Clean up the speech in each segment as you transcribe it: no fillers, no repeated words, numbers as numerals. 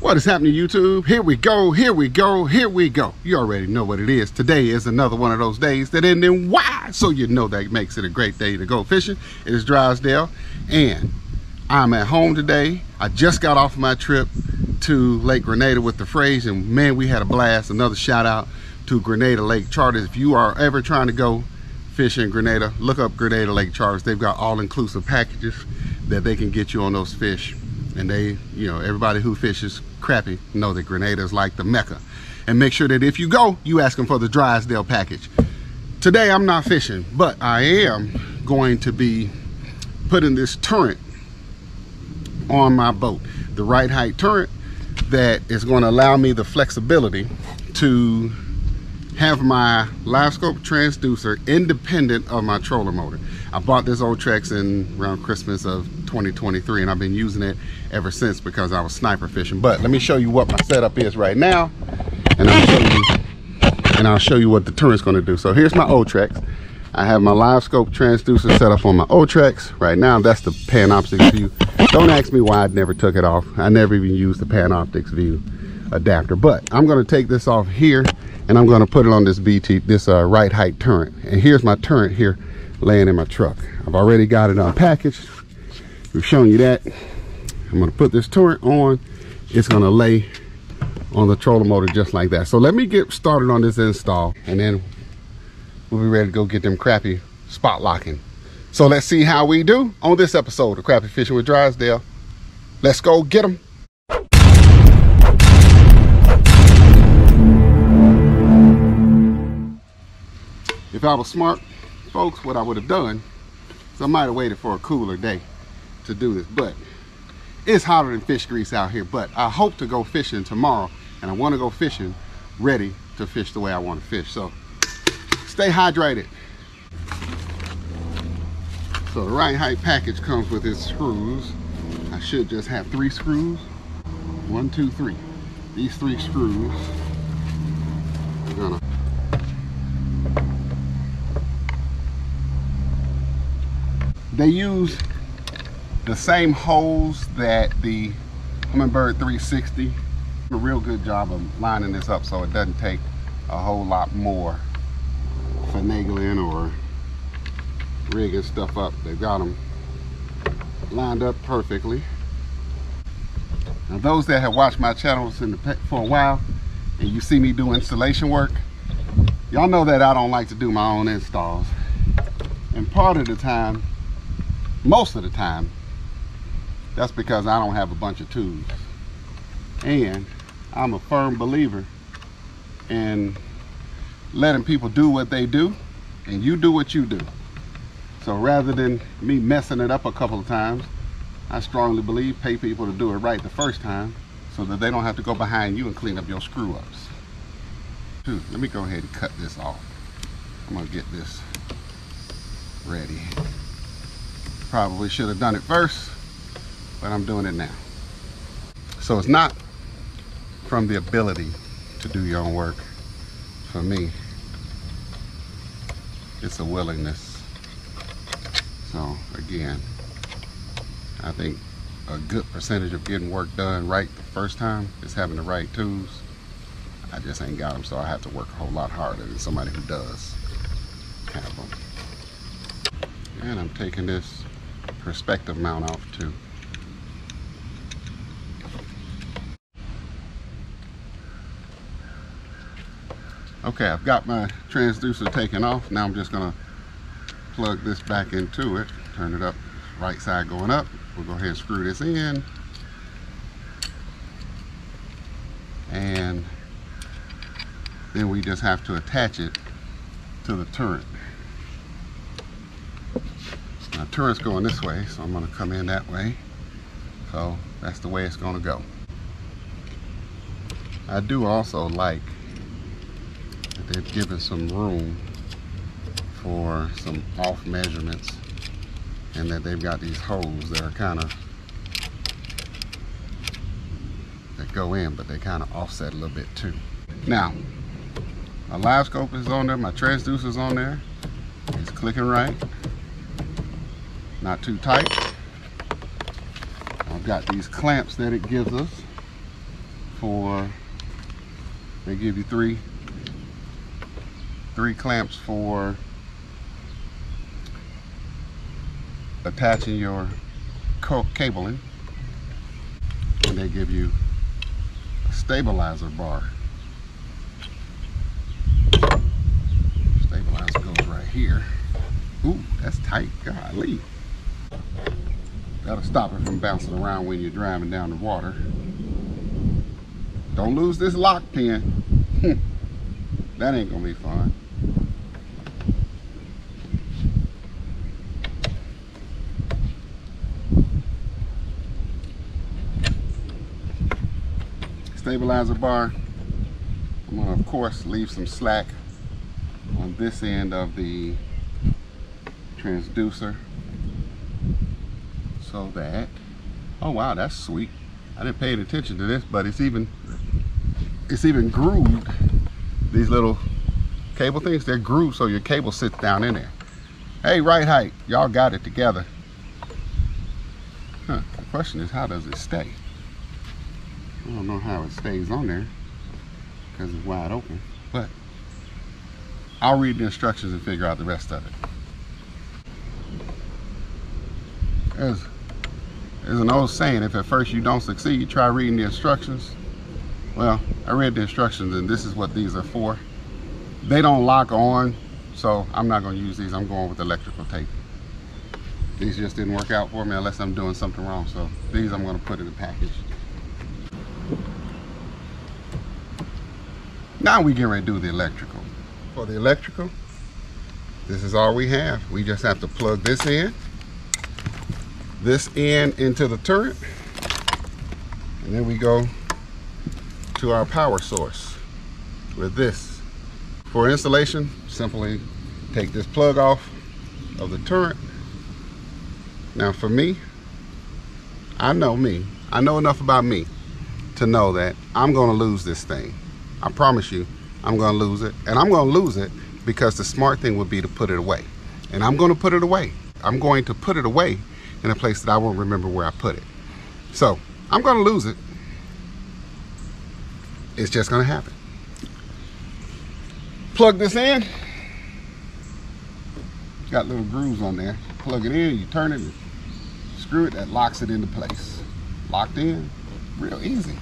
What is happening, YouTube? Here we go, here we go, here we go. You already know what it is. Today is another one of those days that end in Y, so you know that makes it a great day to go fishing. It is Drysdale, and I'm at home today. I just got off my trip to Lake Grenada with the Frays, and man, we had a blast. Another shout out to Grenada Lake Charters. If you are ever trying to go fish in Grenada, look up Grenada Lake Charters. They've got all-inclusive packages that they can get you on those fish. And they, you know, everybody who fishes crappie know that Grenada is like the Mecca. And make sure that if you go, you ask them for the Drysdale package. Today I'm not fishing, but I am going to be putting this turret on my boat, the Rite Hite turret, that is going to allow me the flexibility to have my live scope transducer independent of my trolling motor. I bought this Ultrex in around Christmas of 2023, and I've been using it ever since because I was sniper fishing. But let me show you what my setup is right now, and I'll show you what the turret's going to do. So here's my Ultrex. I have my live scope transducer set up on my Ultrex right now. That's the Panoptix view. Don't ask me why I never took it off. I never even used the Panoptix view adapter. But I'm going to take this off here, and I'm going to put it on this Rite Hite turret. And here's my turret here laying in my truck. I've already got it unpackaged. We've shown you that. I'm going to put this turret on. It's going to lay on the trolling motor just like that. So let me get started on this install, and then we'll be ready to go get them crappie spot locking. So let's see how we do on this episode of Crappie Fishing with Drysdale. Let's go get them. If I was smart, folks, what I would have done is I might have waited for a cooler day to do this, but it's hotter than fish grease out here. But I hope to go fishing tomorrow, and I want to go fishing ready to fish the way I want to fish. So stay hydrated. So the Rite Hite package comes with its screws. I should just have 3 screws. 1, 2, 3. These 3 screws are gonna they use the same holes that the Humminbird 360. A real good job of lining this up so it doesn't take a whole lot more finagling or rigging stuff up. They've got them lined up perfectly. Now, those that have watched my channels for a while, and you see me do installation work, y'all know that I don't like to do my own installs. And part of the time, most of the time, that's because I don't have a bunch of tools. And I'm a firm believer in letting people do what they do, and you do what you do. So rather than me messing it up a couple of times, I strongly believe pay people to do it right the first time so that they don't have to go behind you and clean up your screw ups. Let me go ahead and cut this off. I'm gonna get this ready. Probably should have done it first, but I'm doing it now. So it's not from the ability to do your own work. For me, it's a willingness. So again, I think a good percentage of getting work done right the first time is having the right tools. I just ain't got them, so I have to work a whole lot harder than somebody who does have them. And I'm taking this perspective mount off too. Okay, I've got my transducer taken off. Now I'm just gonna plug this back into it, turn it up, right side going up. We'll go ahead and screw this in. And then we just have to attach it to the turret. Now turret's going this way, so I'm gonna come in that way. So that's the way it's gonna go. I do also like that they've given some room for some off measurements, and that they've got these holes that are kind of, that go in, but they kind of offset a little bit too. Now, my live scope is on there, my transducer's on there. It's clicking right, not too tight. I've got these clamps that it gives us for, they give you three clamps for attaching your cabling, and they give you a stabilizer bar. Stabilizer goes right here. Ooh, that's tight, golly. That'll stop it from bouncing around when you're driving down the water. Don't lose this lock pin. That ain't gonna be fun. Stabilizer bar. I'm gonna, of course, leave some slack on this end of the transducer, so that, oh wow, that's sweet. I didn't pay any attention to this, but it's even grooved. These little cable things, they're grooved so your cable sits down in there. Hey, Rite, Hite, y'all got it together. The question is, how does it stay? I don't know how it stays on there because it's wide open, but I'll read the instructions and figure out the rest of it. There's an old saying, if at first you don't succeed, try reading the instructions. Well, I read the instructions and this is what these are for. They don't lock on, so I'm not going to use these. I'm going with electrical tape. These just didn't work out for me unless I'm doing something wrong, so these I'm going to put in a package. Now we get ready to do the electrical. For the electrical, this is all we have. We just have to plug this end into the turret, and then we go to our power source with this. For installation, simply take this plug off of the turret. Now for me, I know enough about me to know that I'm going to lose this thing. I promise you, I'm going to lose it. And I'm going to lose it because the smart thing would be to put it away. And I'm going to put it away. I'm going to put it away in a place that I won't remember where I put it. So I'm going to lose it. It's just going to happen. Plug this in. Got little grooves on there. Plug it in, you turn it, and screw it, that locks it into place. Locked in, real easy.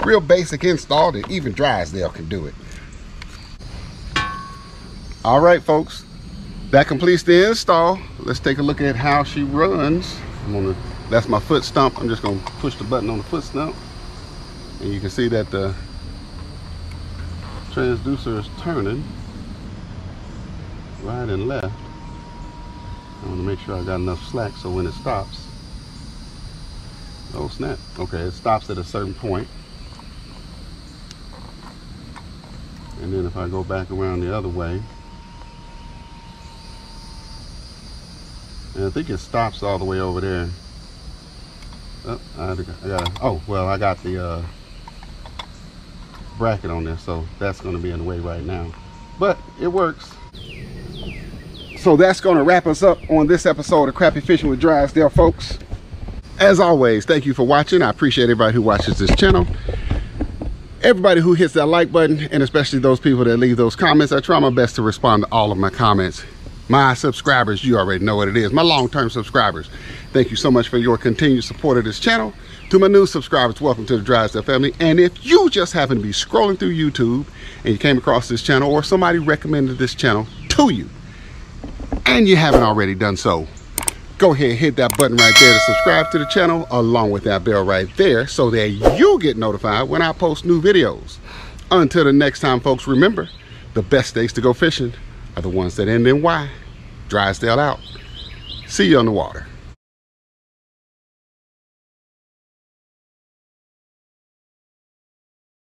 Real basic install that even Drysdale can do it. All right, folks, that completes the install. Let's take a look at how she runs. That's my foot stump. I'm just gonna push the button on the foot stump, and you can see that the transducer is turning right and left. I want to make sure I got enough slack so when it stops, oh snap, okay, it stops at a certain point. And then if I go back around the other way, and I think it stops all the way over there. Oh, I got the bracket on there, so that's going to be in the way right now. But it works. So that's going to wrap us up on this episode of Crappie Fishing with Drysdale, folks. As always, thank you for watching. I appreciate everybody who watches this channel. Everybody who hits that like button, and especially those people that leave those comments. I try my best to respond to all of my comments. My subscribers, you already know what it is. My long-term subscribers, thank you so much for your continued support of this channel. To my new subscribers, welcome to the Drysdale family. And if you just happen to be scrolling through YouTube and you came across this channel, or somebody recommended this channel to you, and you haven't already done so, go ahead and hit that button right there to subscribe to the channel, along with that bell right there, so that you get notified when I post new videos. Until the next time, folks, remember, the best days to go fishing are the ones that end in Y. Drysdale out. See you on the water.